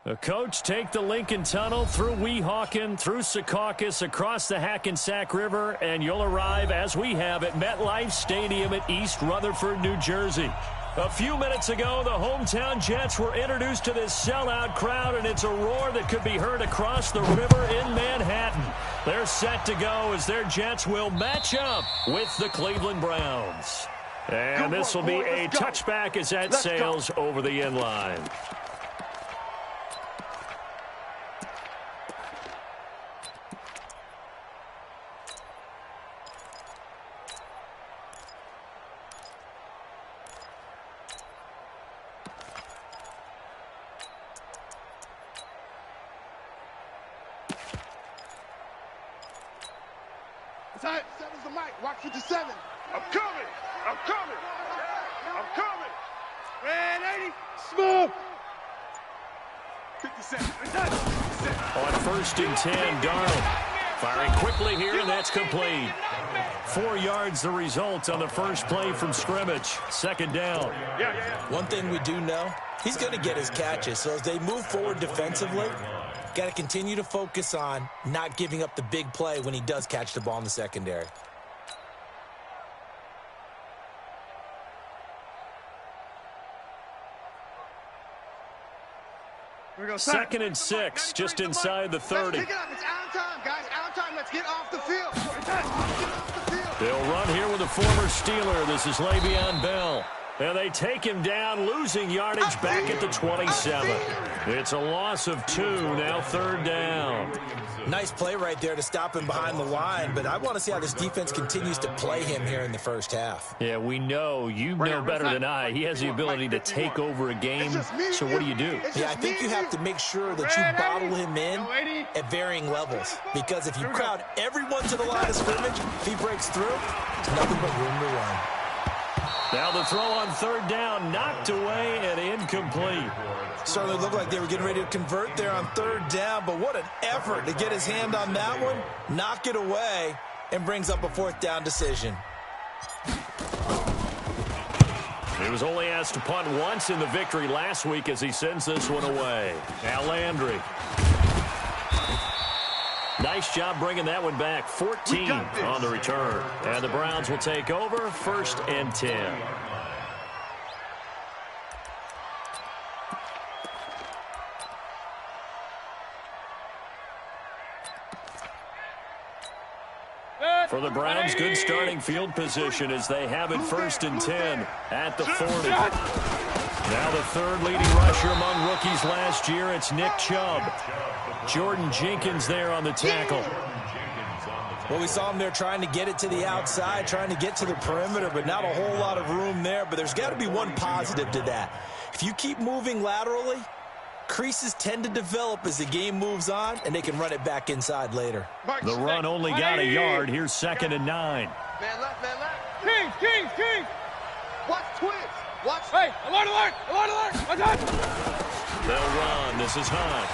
The coach take the Lincoln Tunnel through Weehawken, through Secaucus, across the Hackensack River, and you'll arrive, as we have, at MetLife Stadium at East Rutherford, New Jersey. A few minutes ago, the hometown Jets were introduced to this sellout crowd, and it's a roar that could be heard across the river in Manhattan. They're set to go as their Jets will match up with the Cleveland Browns. And this will be a touchback as that sails over the end line. Seven's the mic. Watch 57. I'm coming. I'm coming. I'm coming. Red 80. Smoke. 57. On 1st and 10, Darnold firing quickly here, and that's complete. 4 yards the result on the first play from scrimmage. 2nd down. One thing we do know, he's going to get his catches. So as they move forward defensively, got to continue to focus on not giving up the big play when he does catch the ball in the secondary. Here we go. 2nd and 6, just inside the 30. Let's pick it up. It's out of time, guys. Out of time. Let's get off the field. Get off the field. They'll run here with a former Steeler. This is Le'Veon Bell. And they take him down, losing yardage back at the 27. It's a loss of 2, now 3rd down. Nice play right there to stop him behind the line, but I want to see how this defense continues to play him here in the first half. Yeah, we know. You know better than I. He has the ability to take over a game, so what do you do? Yeah, I think you have to make sure that you bottle him in at varying levels, because if you crowd everyone to the line of scrimmage, if he breaks through, there's nothing but room to run. Now the throw on 3rd down, knocked away and incomplete. Certainly looked like they were getting ready to convert there on 3rd down, but what an effort to get his hand on that one, knock it away, and brings up a 4th down decision. He was only asked to punt once in the victory last week as he sends this one away. Now Landry. Nice job bringing that one back. 14 on the return. And the Browns will take over 1st and 10. For the Browns, good starting field position as they have it 1st and 10 at the 40. Now the 3rd leading rusher among rookies last year, it's Nick Chubb. Jordan Jenkins there on the tackle. Well, we saw him there trying to get it to the outside, trying to get to the perimeter, but not a whole lot of room there. But there's got to be one positive to that. If you keep moving laterally, creases tend to develop as the game moves on, and they can run it back inside later. The run only got a yard. Here's 2nd and 9. Man left, man left. King. Watch twins. Watch. Hey, alert. Watch out. They'll run. This is Hunt.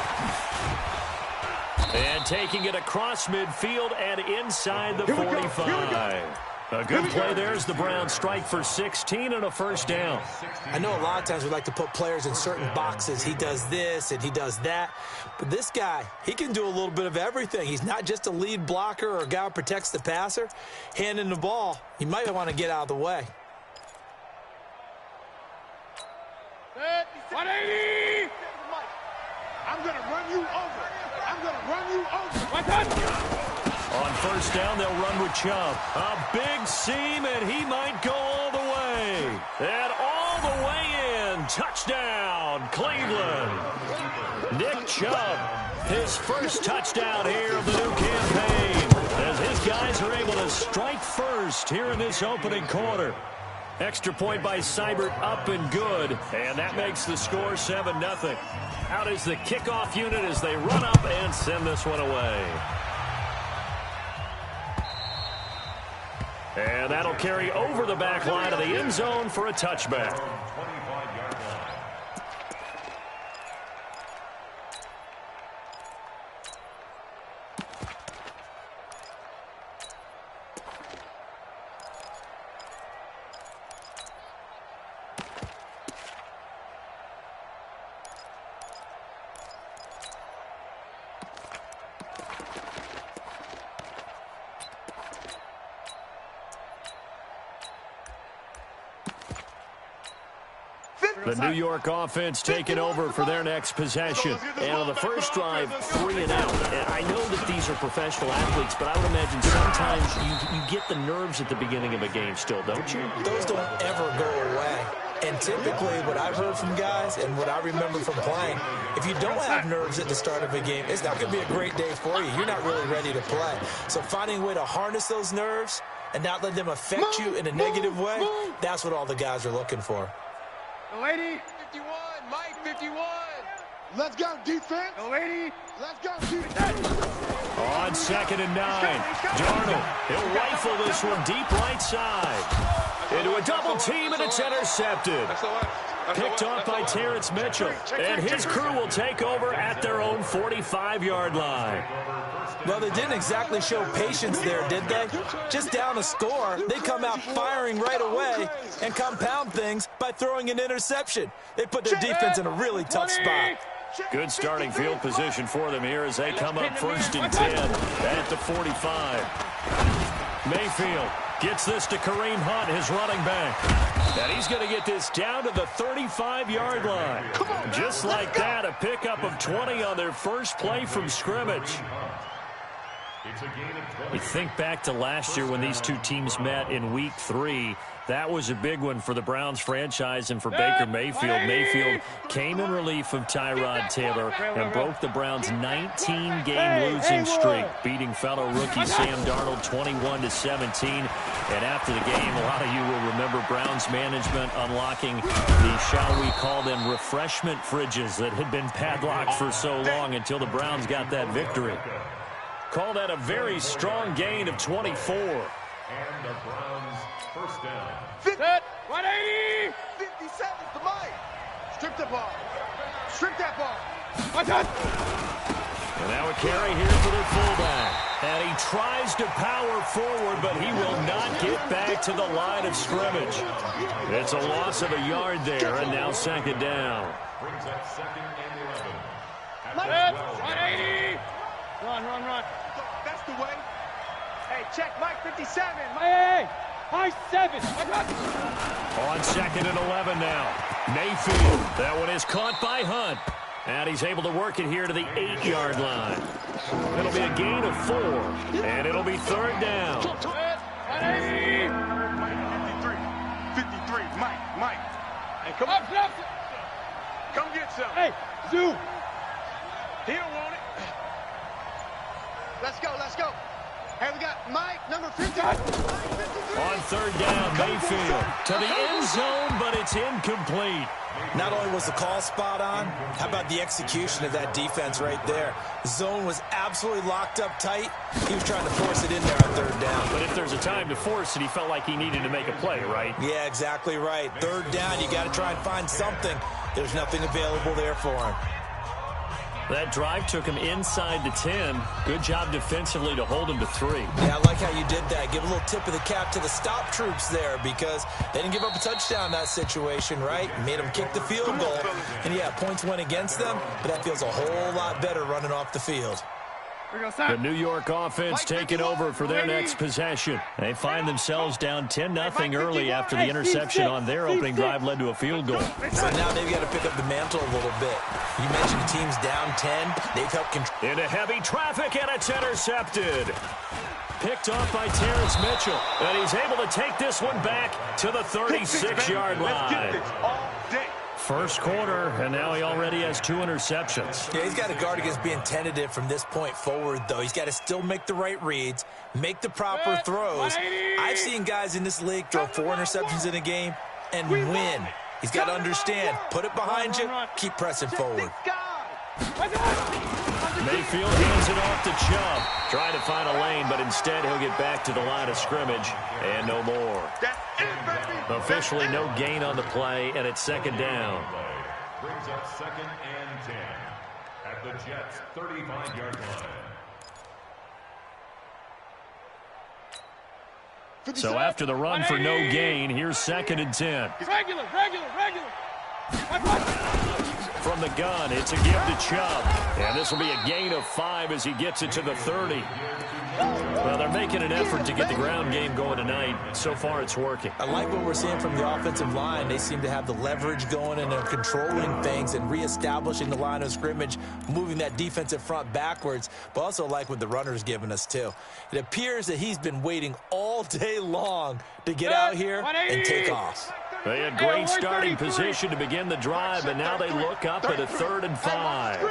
And taking it across midfield and inside the 45. A good play there as the Browns strike for 16 and a 1st down. I know a lot of times we like to put players in certain boxes. He does this and he does that. But this guy, he can do a little bit of everything. He's not just a lead blocker or a guy who protects the passer. Handing the ball, he might want to get out of the way. 180! I'm going to run you over. On 1st down, they'll run with Chubb. A big seam, and he might go all the way. And all the way in. Touchdown, Cleveland. Nick Chubb, his first touchdown here of the new campaign, as his guys are able to strike first here in this opening quarter. Extra point by Seibert, up and good, and that makes the score 7-0. Out is the kickoff unit as they run up and send this one away. And that'll carry over the back line of the end zone for a touchback. The New York offense taking over for their next possession. And on the first drive, 3 and out. And I know that these are professional athletes, but I would imagine sometimes you get the nerves at the beginning of a game still, don't you? Those don't ever go away. And typically what I've heard from guys and what I remember from playing, if you don't have nerves at the start of a game, it's not going to be a great day for you. You're not really ready to play. So finding a way to harness those nerves and not let them affect you in a negative way, that's what all the guys are looking for. Lady, 51, Mike, 51. Let's go, defense. Lady, let's go, defense. On 2nd and 9, Darnold, he'll rifle this one deep right side. Into a double team, and it's intercepted. Picked off by Terrence Mitchell, and his crew will take over at their own 45-yard line. Well, they didn't exactly show patience there, did they? Just down a score, they come out firing right away and compound things by throwing an interception. They put their defense in a really tough spot. Good starting field position for them here as they come up 1st and 10 at the 45. Mayfield gets this to Kareem Hunt, his running back. And he's going to get this down to the 35-yard line. Just like that, a pickup of 20 on their first play from scrimmage. You think back to last year when these two teams met in Week 3. That was a big one for the Browns franchise and for Baker Mayfield. Mayfield came in relief of Tyrod Taylor and broke the Browns' 19-game losing streak, beating fellow rookie Sam Darnold 21-17. And after the game, a lot of you will remember Browns management unlocking the, shall we call them, refreshment fridges that had been padlocked for so long until the Browns got that victory. Call that a very strong gain of 24. And the Browns first down. 180. 57 to Mike. Strip the ball. Strip that ball. And now a carry here for their fullback. And he tries to power forward, but he will not get back to the line of scrimmage. It's a loss of a yard there, and now 2nd down. Brings up 2nd and 11. 180. Run. That's the way. Hey, check Mike 57. Hey, Mike 7. On 2nd and 11 now. Mayfield. That one is caught by Hunt. And he's able to work it here to the 8-yard line. It'll be a gain of 4. And it'll be 3rd down. 180. 53. Mike. Hey, come on. Come get some. Hey, Zoo. He don't want it. Let's go. Hey, we got Mike, number 50. On 3rd down, Mayfield to the end zone, but it's incomplete. Not only was the call spot on, how about the execution of that defense right there? Zone was absolutely locked up tight. He was trying to force it in there on 3rd down. But if there's a time to force it, he felt like he needed to make a play, right? Yeah, exactly right. 3rd down, you got to try and find something. There's nothing available there for him. That drive took him inside the 10. Good job defensively to hold him to 3. Yeah, I like how you did that. Give a little tip of the cap to the stop troops there because they didn't give up a touchdown in that situation, right? Made them kick the field goal. And, yeah, points went against them, but that feels a whole lot better running off the field. The New York offense taking over for their next possession. They find themselves down 10-0 early after the interception on their opening drive led to a field goal. So now they've got to pick up the mantle a little bit. You mentioned the team's down 10. They've helped control. Into heavy traffic, and it's intercepted. Picked off by Terrence Mitchell. And he's able to take this one back to the 36-yard line. First quarter, and now he already has 2 interceptions. Yeah, he's got to guard against being tentative from this point forward, though. He's got to still make the right reads, make the proper throws. I've seen guys in this league throw 4 interceptions in a game and win. He's got to understand, put it behind you, keep pressing forward. Mayfield hands it off to Chubb. Trying to find a lane, but instead he'll get back to the line of scrimmage and no more. Officially no gain on the play, and it's 2nd down. Brings up 2nd and 10 at the Jets' 35-yard line. So after the run for no gain, here's 2nd and 10. Regular. From the gun, it's a give to Chubb. And this will be a gain of 5 as he gets it to the 30. Well, they're making an effort to get the ground game going tonight. So far, it's working. I like what we're seeing from the offensive line. They seem to have the leverage going, and they're controlling things and reestablishing the line of scrimmage, moving that defensive front backwards, but also like what the runner's giving us, too. It appears that he's been waiting all day long to get out here and take off. They had great starting position to begin the drive, and now they look up at a 3rd and 5.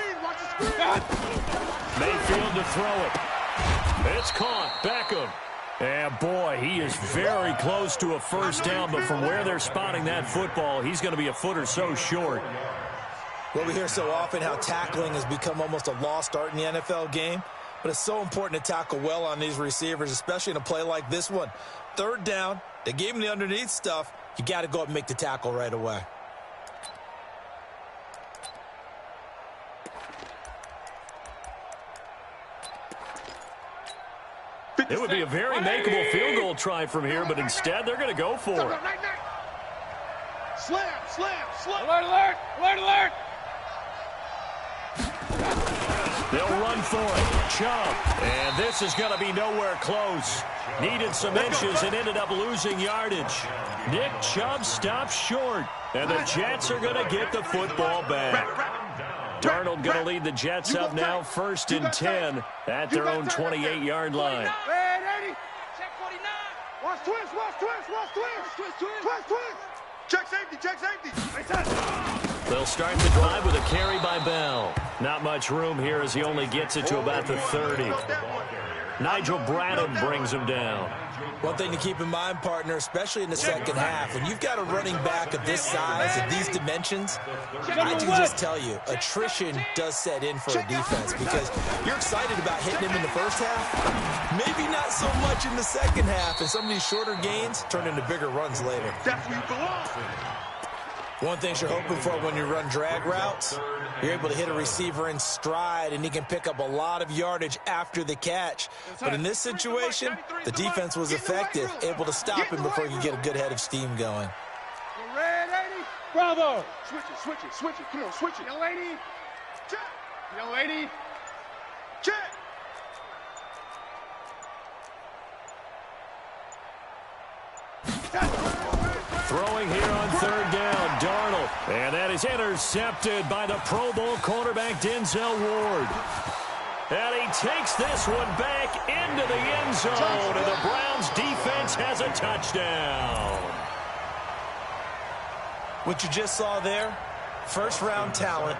Mayfield to throw it. It's caught. Beckham. And boy, he is very close to a first down, but from where they're spotting that football, he's going to be a foot or so short. Well, we hear so often how tackling has become almost a lost art in the NFL game, but it's so important to tackle well on these receivers, especially in a play like this one. 3rd down, they gave him the underneath stuff. You got to go up and make the tackle right away. It would be a very makeable field goal try from here, but instead they're going to go for it. Slam, slam, slam. Alert, alert, alert, alert. They'll run for it. Chubb. And this is going to be nowhere close. Needed some inches and ended up losing yardage. Nick Chubb stops short. And the Jets are going to get the football back. Darnold going to lead the Jets up now, 1st and 10 at their own 28-yard line. Check 49. Watch twist, watch twist, watch twist. Twist, twist, twist, twist. Check safety, check safety. They'll start the drive with a carry by Bell. Not much room here as he only gets it to about the 30. Nigel Bradham brings him down. One thing to keep in mind, partner, especially in the second half, when you've got a running back of this size and these dimensions, I can just tell you, attrition does set in for a defense because you're excited about hitting him in the first half, maybe not so much in the second half, and some of these shorter gains turn into bigger runs later. That's where you belong. One thing you're hoping for when you run drag routes, you're able to hit a receiver in stride, and he can pick up a lot of yardage after the catch. But in this situation, the defense was effective, able to stop him before you get a good head of steam going. Red 80. Bravo. Switch it, switch it, switch it. Come on, switch it. Young lady. Check. Young lady. Check. Throwing here on 3rd down, Darnold. And that is intercepted by the Pro Bowl quarterback Denzel Ward. And he takes this one back into the end zone, and the Browns defense has a touchdown. What you just saw there, first-round talent,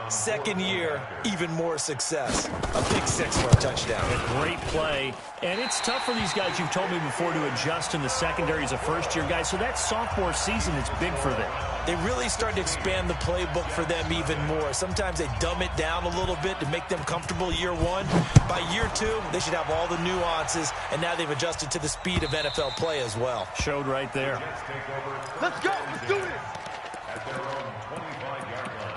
second year, even more success. A pick 6 for a touchdown. A great play. And it's tough for these guys, you've told me before, to adjust in the secondary as a first-year guy. So that sophomore season is big for them. They really started to expand the playbook for them even more. Sometimes they dumb it down a little bit to make them comfortable year 1. By year 2, they should have all the nuances, and now they've adjusted to the speed of NFL play as well. Showed right there. Let's go. Let's do this. At their own 25-yard line.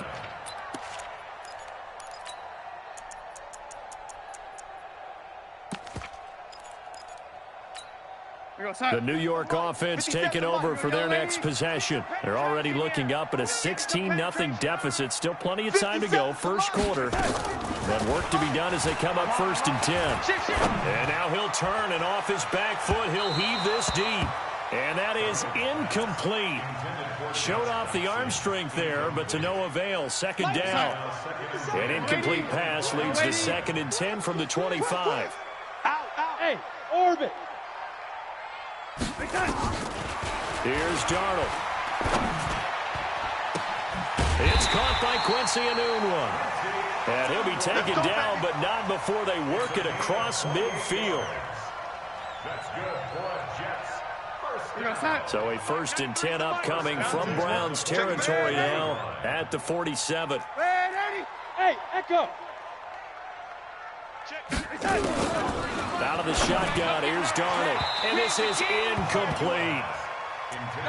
The New York offense taking over for their next possession. They're already looking up at a 16-0 deficit. Still plenty of time to go, first quarter. But work to be done as they come up 1st and 10. And now he'll turn, and off his back foot, he'll heave this deep. And that is incomplete. Showed off the arm strength there, but to no avail. 2nd down. An incomplete pass leads to 2nd and 10 from the 25. Out, out. Hey, orbit. Here's Darnold. It's caught by Quincy Enunwa. And he'll be taken down, but not before they work it across midfield. That's good for Jets. So a 1st and 10 upcoming from Browns territory now at the 47. Hey, Echo. Out of the shotgun, here's Darnold. And this is incomplete.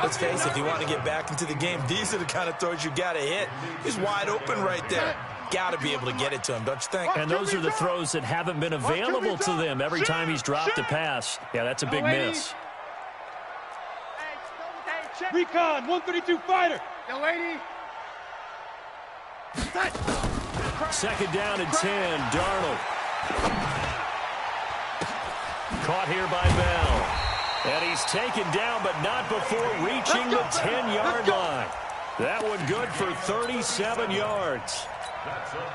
Let's face it, if you want to get back into the game, these are the kind of throws you got to hit. He's wide open right there. Got to be able to get it to him, don't you think? And those are the throws that haven't been available to them every time he's dropped a pass. Yeah, that's a big miss. Recon, 132 fighter. Young lady. 2nd down and 10, Darnold. Caught here by Bell. And he's taken down, but not before reaching the 10-yard line. That one good for 37 yards.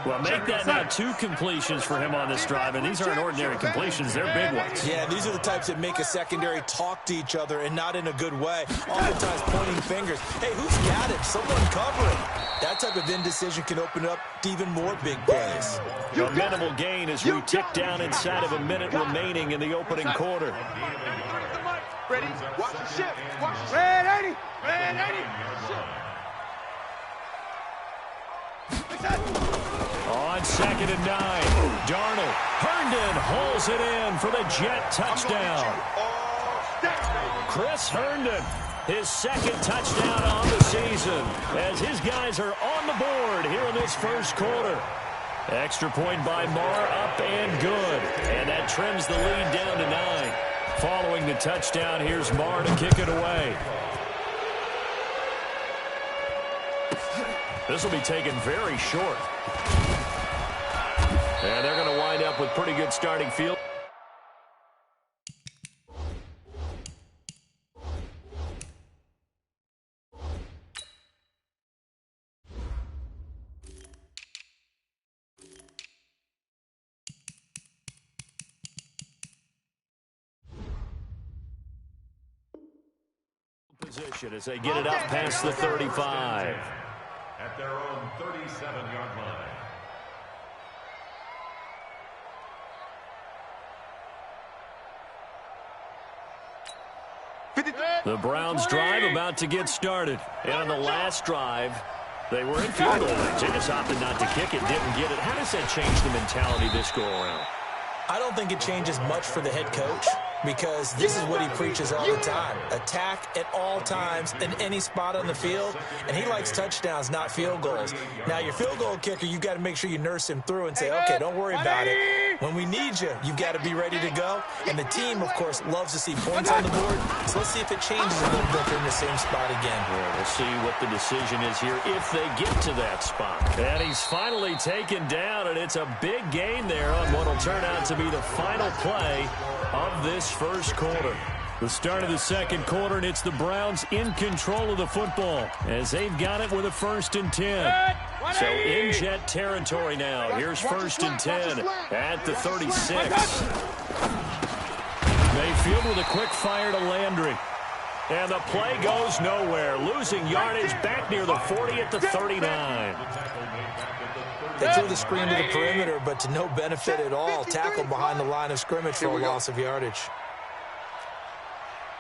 Well, make that now 2 completions for him on this drive, and these aren't ordinary completions. They're big ones. Yeah, these are the types that make a secondary talk to each other, and not in a good way. Oftentimes pointing fingers. Hey, who's got it? Someone covering. That type of indecision can open up to even more big plays. A minimal gain as we tick down inside of a minute remaining in the opening quarter. Ready? Watch the ship. Watch the ship. Red 80. Red 80. On 2nd and 9, Darnold. Herndon hauls it in for the Jet touchdown. Chris Herndon, his 2nd touchdown on the season, as his guys are on the board here in this first quarter. Extra point by Marr, up and good. And that trims the lead down to 9. Following the touchdown, here's Marr to kick it away. This will be taken very short. And they're going to wind up with pretty good starting field. Position as they get it up past the 35. At their own 37-yard line. The Browns drive about to get started. And on the last drive, they were in field goal range. They just opted not to kick it, didn't get it. How does that change the mentality this go around? I don't think it changes much for the head coach, because this is what he preaches all the time. Attack at all times in any spot on the field, and he likes touchdowns, not field goals. Now, your field goal kicker, you've got to make sure you nurse him through and say, okay, don't worry about it. When we need you, you've got to be ready to go. And the team, of course, loves to see points on the board. So let's see if it changes a little bit. They're in the same spot again. Well, we'll see what the decision is here if they get to that spot. And he's finally taken down, and it's a big gain there on what will turn out to be the final play of this first quarter. The start of the second quarter, and it's the Browns in control of the football as they've got it with a 1st and 10. So in Jet territory now. Here's 1st and 10 at the 36. Mayfield with a quick fire to Landry. And the play goes nowhere. Losing yardage back near the 40 at the 39. They threw the screen to the perimeter, but to no benefit at all. Tackled behind the line of scrimmage for a loss of yardage.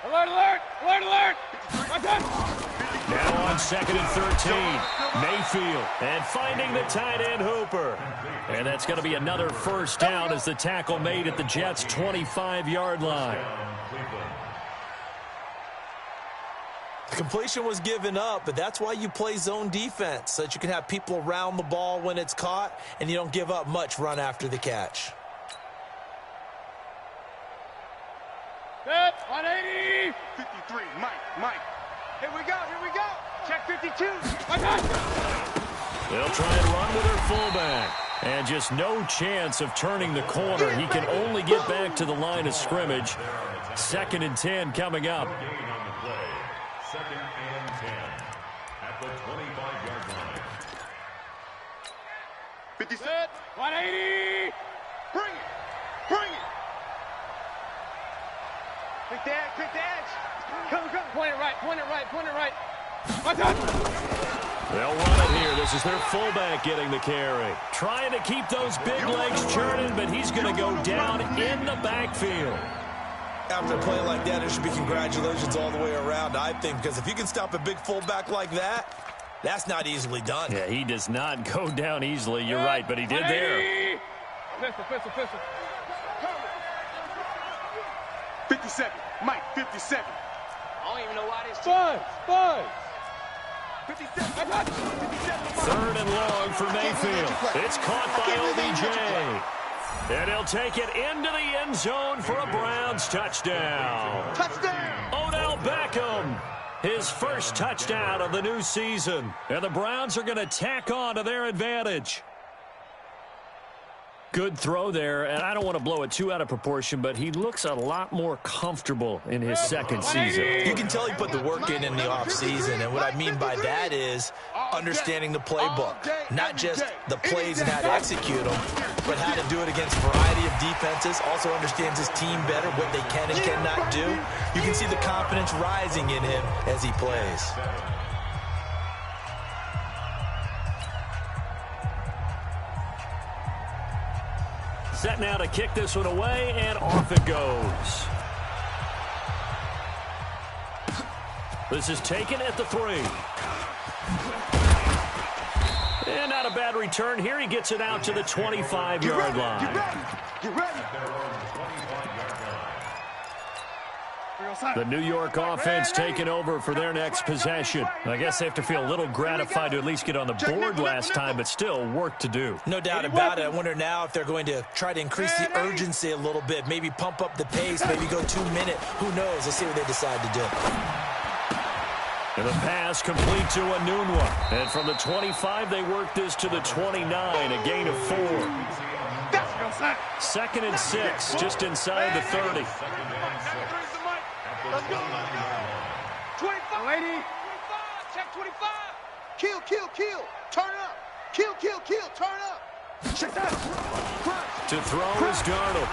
Alert, alert, alert, alert. Now on 2nd and 13, Mayfield. And finding the tight end, Hooper. And that's going to be another first down as the tackle made at the Jets' 25-yard line. The completion was given up, but that's why you play zone defense, so that you can have people around the ball when it's caught, and you don't give up much run after the catch. Set, 180. 53, Mike. Here we go. Check 52. They'll try and run with their fullback. And just no chance of turning the corner. He can only get back to the line of scrimmage. 2nd and 10 coming up. 2nd and 10 at the 25-yard line. 50 set, 180. Bring it. Quick the edge. Come. Point it right. They'll run it here. This is their fullback getting the carry. Trying to keep those big legs churning, but he's going to go down in the backfield. After a play like that, there should be congratulations all the way around, I think, because if you can stop a big fullback like that, that's not easily done. Yeah, he does not go down easily. You're right, but he did there. Pistol. 57. Mike, 57. I don't even know why this. Five. 57. 3rd and long for Mayfield. It's caught by OBJ. And he'll take it into the end zone for a Browns touchdown. Odell Beckham, his first touchdown of the new season. And the Browns are going to tack on to their advantage. Good throw there, and I don't want to blow it too out of proportion, but he looks a lot more comfortable in his second season. You can tell he put the work in the offseason, and what I mean by that is understanding the playbook. Not just the plays and how to execute them, but how to do it against a variety of defenses. Also understands his team better, what they can and cannot do. You can see the confidence rising in him as he plays. Set now to kick this one away, and off it goes. This is taken at the 3. And not a bad return here. He gets it out to the 25-yard line. Get ready. The New York offense taking over for their next possession. I guess they have to feel a little gratified to at least get on the board last time, but still work to do. No doubt about it. I wonder now if they're going to try to increase the urgency a little bit, maybe pump up the pace, maybe go 2-minute. Who knows? Let's see what they decide to do. And the pass complete to Enunwa. And from the 25, they work this to the 29, a gain of 4. 2nd and 6, just inside the 30. Let's go. 25. 25. Check 25. Kill. Turn up. Kill. Turn up. Check that. To throw is Darnold.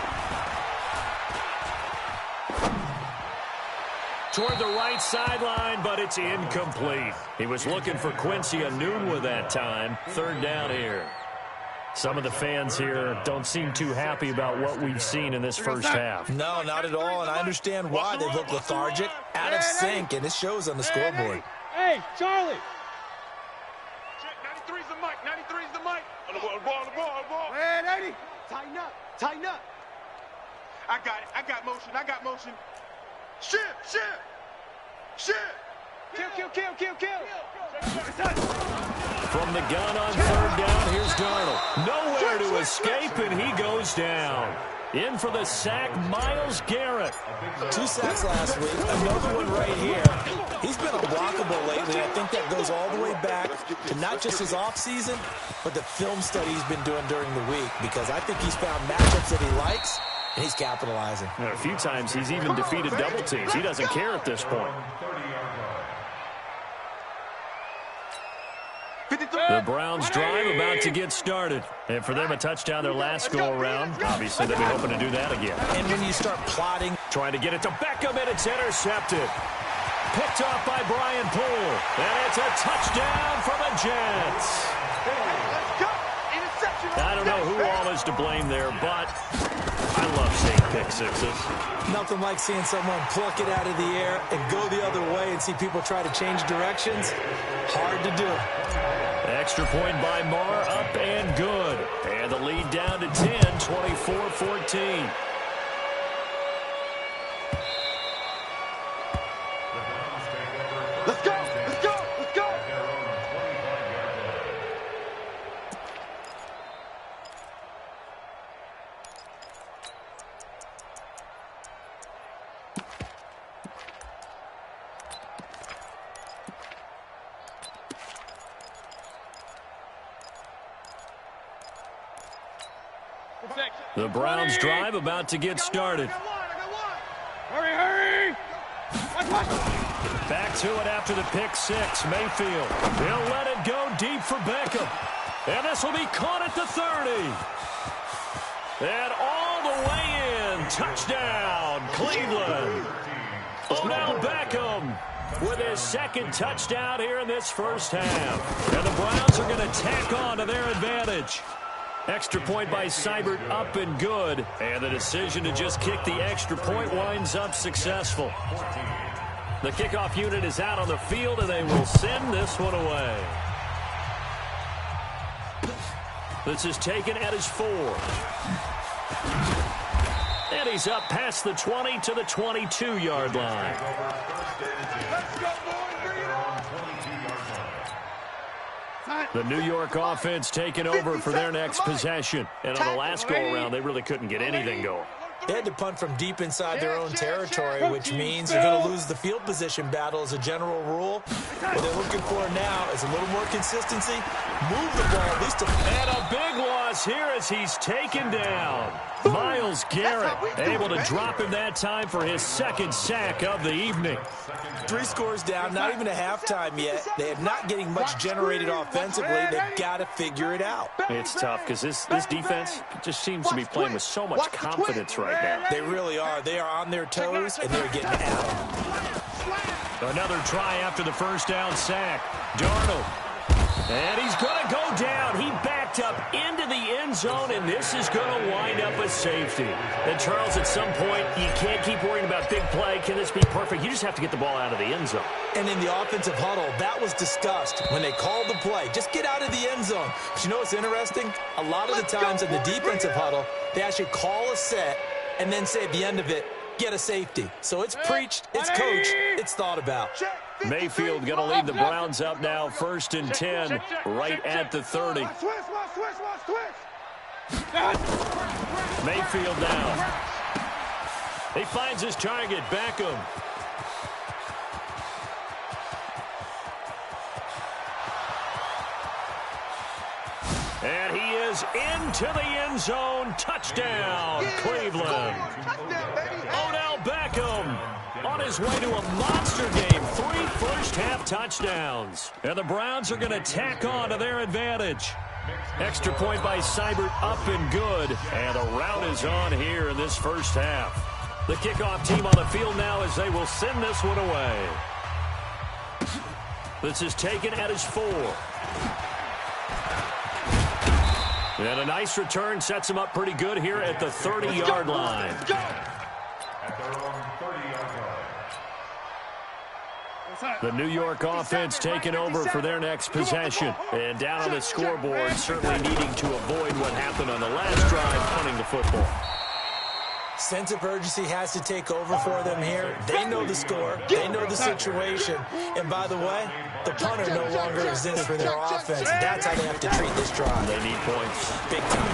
Toward the right sideline, but it's incomplete. He was looking for Quincy Enunwa that time. 3rd down here. Some of the fans here don't seem too happy about what we've seen in this first half. No, not at all, and I understand why. They look lethargic, out of sync, and it shows on the scoreboard. Hey, Charlie. Check, 93's the mic. 93's the mic. On the ball. Man, 80. Tighten up. I got motion. Shift. Kill. From the gun on 3rd down, here's Darnold. Nowhere to escape, and he goes down. In for the sack, Myles Garrett. 2 sacks last week, another one right here. He's been unblockable lately. I think that goes all the way back to not just his offseason, but the film study he's been doing during the week, because I think he's found matchups that he likes, and he's capitalizing. And a few times he's even defeated double teams. He doesn't care at this point. The Browns drive about to get started. And for them, a touchdown their last go-around. Obviously, they'll be hoping to do that again. And when you start plotting, trying to get it to Beckham, and it's intercepted. Picked off by Brian Poole. And it's a touchdown for the Jets. I don't know who all is to blame there, but I love seeing pick sixes. Nothing like seeing someone pluck it out of the air and go the other way and see people try to change directions. Hard to do. Extra point by Marr, up and good. And the lead down to 10, 24-14. Let's go. The Browns drive about to get started. Hurry! Back to it after the pick six. Mayfield. He'll let it go deep for Beckham. And this will be caught at the 30. And all the way in. Touchdown, Cleveland. Odell Beckham with his 2nd touchdown here in this first half. And the Browns are going to tack on to their advantage. Extra point by Seibert, up and good. And the decision to just kick the extra point winds up successful. The kickoff unit is out on the field, and they will send this one away. This is taken at his 4. And he's up past the 20 to the 22-yard line. Let's go, boys. Bring it on. The New York offense taking over for their next possession. And on the last go-around, they really couldn't get anything going. They had to punt from deep inside their own territory, which means they're going to lose the field position battle as a general rule. What they're looking for now is a little more consistency. Move the ball at least and a big loss here as he's taken down. Myles Garrett able to drop him that time for his second sack of the evening. 3 scores down, not even a halftime yet. They are not getting much generated offensively. They've got to figure it out. It's tough because this defense just seems to be playing with so much confidence right now. They really are. They are on their toes, and they're getting out. Another try after the first down sack. Darnold. And he's going to go down. He backed up into the end zone, and this is going to wind up a safety. And, Charles, at some point, you can't keep worrying about big play. Can this be perfect? You just have to get the ball out of the end zone. And in the offensive huddle, that was discussed when they called the play. Just get out of the end zone. But you know what's interesting? A lot of the times in the defensive huddle, they actually call a set and then say at the end of it, get a safety. So it's preached, it's coached, it's thought about. Mayfield going to lead the Browns up now, 1st and 10, right at the 30. Mayfield now. He finds his target, Beckham. And he is into the end zone. Touchdown, Cleveland. Odell Beckham on his way to a monster game. 3 first-half touchdowns. And the Browns are going to tack on to their advantage. Extra point by Seibert, up and good. And the rout is on here in this first half. The kickoff team on the field now as they will send this one away. This is taken at his 4. And a nice return sets him up pretty good here at the 30-yard line. The New York offense taking over for their next possession. And down on the scoreboard, certainly needing to avoid what happened on the last drive, punting the football. Sense of urgency has to take over for them here. They know the score. They know the situation. And by the way, the punter no longer exists for their offense. That's how they have to treat this drive. They need points. Big time.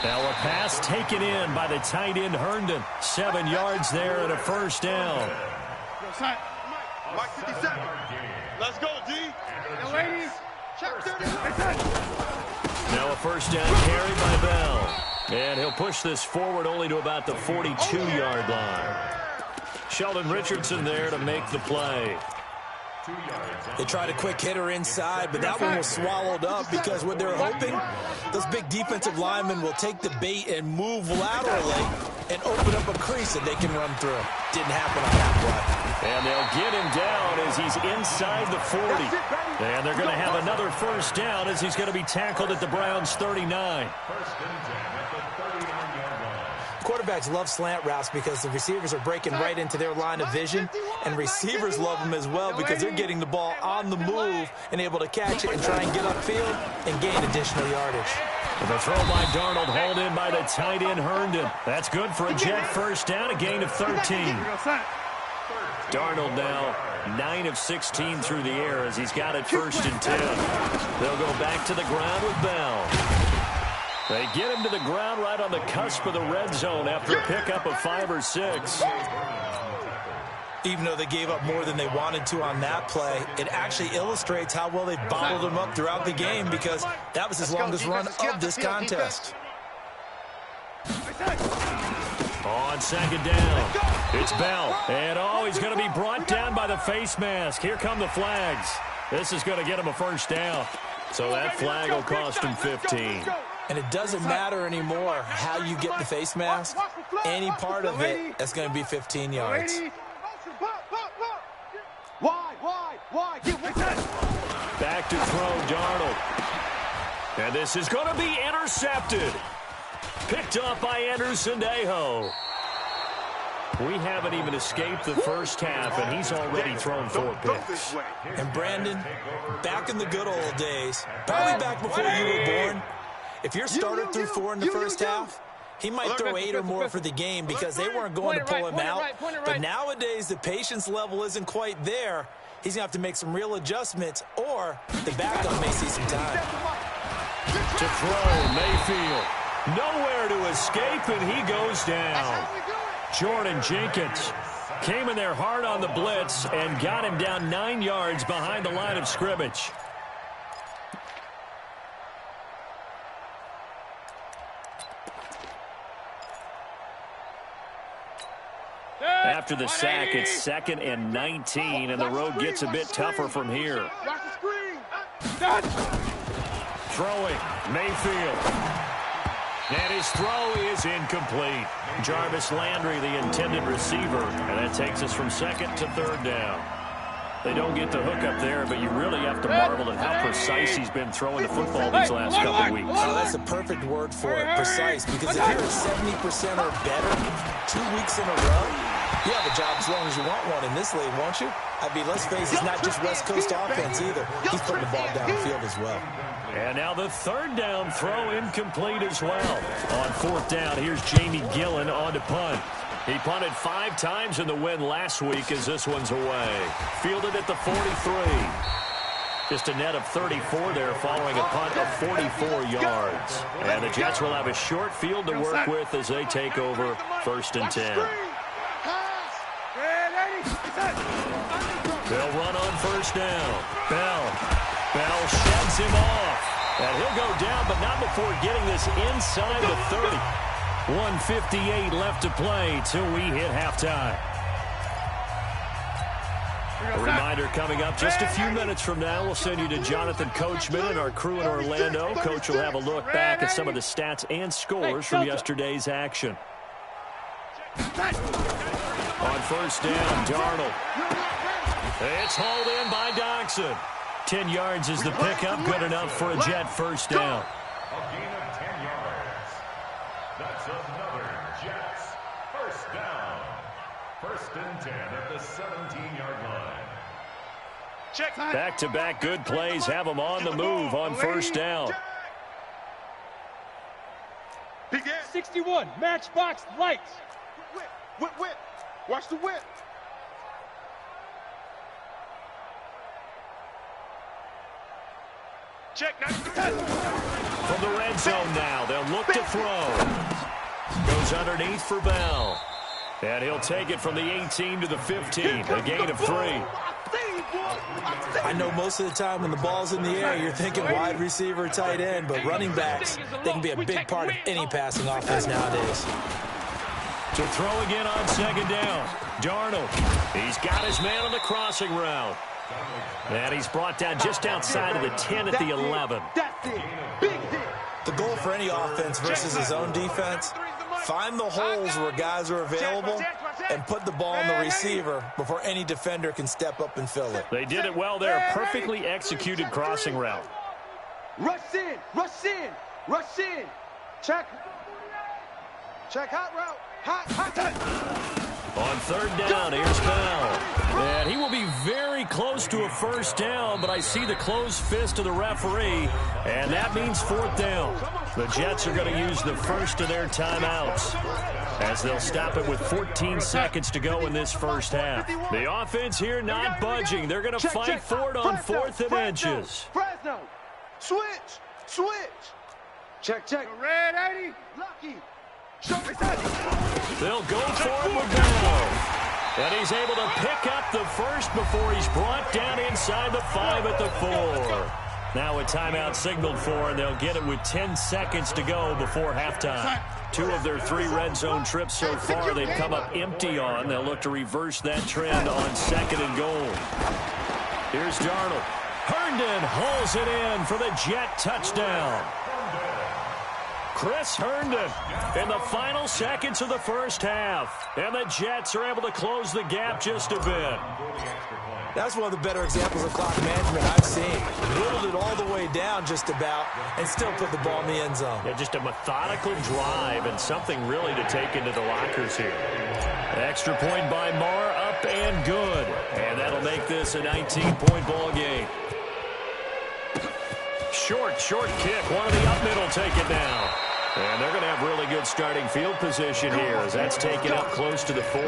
Now a pass taken in by the tight end Herndon. 7 yards there and a first down. Mike 57. Let's go, D. And ladies, check 30. Now a first down carry by Bell. And he'll push this forward only to about the 42-yard line. Sheldon Richardson there to make the play. They tried a quick hitter inside, but that one was swallowed up because what they're hoping, those big defensive linemen will take the bait and move laterally and open up a crease that they can run through. Didn't happen on that play. And they'll get him down as he's inside the 40. And they're going to have another first down as he's going to be tackled at the Browns' 39. Quarterbacks love slant routes because the receivers are breaking right into their line of vision, and receivers love them as well because they're getting the ball on the move and able to catch it and try and get upfield and gain additional yardage. The throw by Darnold, hauled in by the tight end Herndon. That's good for a Jet first down, a gain of 13. Darnold now 9 of 16 through the air as he's got it 1st and 10. They'll go back to the ground with Bell. They get him to the ground right on the cusp of the red zone after a pickup of 5 or 6. Even though they gave up more than they wanted to on that play, it actually illustrates how well they bottled him up throughout the game because that was his longest run of this contest. On 2nd down, it's Bell. And he's going to be brought down by the face mask. Here come the flags. This is going to get him a first down. So that flag will cost him 15. And it doesn't matter anymore how you get the face mask. Any part of it, that's going to be 15 yards. Back to throw, Darnold. And this is going to be intercepted. Picked up by Anderson Dejo. We haven't even escaped the first half, and he's already thrown 4 picks. And Brandon, back in the good old days, probably back before you were born, if your starter threw 4 in the first half, he might throw 8 or more for the game because they weren't going to pull him out. But nowadays, the patience level isn't quite there. He's going to have to make some real adjustments, or the backup may see some time. To throw, Mayfield. Nowhere to escape, and he goes down. Jordan Jenkins came in there hard on the blitz and got him down 9 yards behind the line of scrimmage. After the sack, it's 2nd and 19, and the road gets a bit tougher from here. Throwing, Mayfield. And his throw is incomplete. Jarvis Landry, the intended receiver, and that takes us from 2nd to 3rd down. They don't get the hook up there, but you really have to marvel at how precise he's been throwing the football these last couple of weeks. Oh, that's a perfect word for it, precise, because if you're at 70% or better 2 weeks in a row, you have a job as long as you want one in this league, won't you? I mean, let's face it, it's not just West Coast offense either. He's putting the ball downfield as well. And now the 3rd down throw incomplete as well. On 4th down, here's Jamie Gillen on to punt. He punted 5 times in the win last week as this one's away. Fielded at the 43. Just a net of 34 there following a punt of 44 yards. And the Jets will have a short field to work with as they take over 1st and 10. They'll run on 1st down. Bell sheds him off. And he'll go down, but not before getting this inside the 30. 1:58 left to play till we hit halftime. A reminder coming up just a few minutes from now. We'll send you to Jonathan Coachman and our crew in Orlando. Coach will have a look back at some of the stats and scores from yesterday's action. On 1st down, Darnold. It's hauled in by Doxson. 10 yards is the pickup, good enough for a Jet 1st down. A gain of 10 yards. That's another Jets 1st down. 1st and 10 at the 17-yard line. Back-to-back good plays have them on the move on 1st down. 61, matchbox lights. Whip. Watch the whip. Check. From the red zone now, they'll look to throw. Goes underneath for Bell. And he'll take it from the 18 to the 15, a gain of 3. I know most of the time when the ball's in the air, you're thinking wide receiver, tight end, but running backs, they can be a big part of any passing offense nowadays. To throw again on 2nd down. Darnold. He's got his man on the crossing route. And he's brought down just outside of the 10 at the 11. The goal for any offense versus his own defense, find the holes where guys are available and put the ball on the receiver before any defender can step up and fill it. They did it well there. Perfectly executed crossing route. Rush in. Check hot route. On 3rd down, here's Bell. And he will be very close to a 1st down, but I see the closed fist of the referee, and that means 4th down. The Jets are going to use the first of their timeouts as they'll stop it with 14 seconds to go in this 1st half. The offense here not budging. They're going to fight for it on 4th and inches. Fresno. Switch. Check. Red 80. Lucky. They'll go for it with Bell. And he's able to pick up the first before he's brought down inside the 5 at the 4. Now a timeout signaled for, and they'll get it with 10 seconds to go before halftime. 2 of their 3 red zone trips so far they've come up empty on. They'll look to reverse that trend on 2nd and goal. Here's Darnold. Herndon hauls it in for the Jet touchdown. Chris Herndon in the final seconds of the 1st half. And the Jets are able to close the gap just a bit. That's one of the better examples of clock management I've seen. Whittled it all the way down just about and still put the ball in the end zone. Yeah, just a methodical drive and something really to take into the lockers here. Extra point by Marr, up and good. And that'll make this a 19-point ball game. Short kick. One of the up middle take it down. And they're going to have really good starting field position here as that's taken up close to the 40.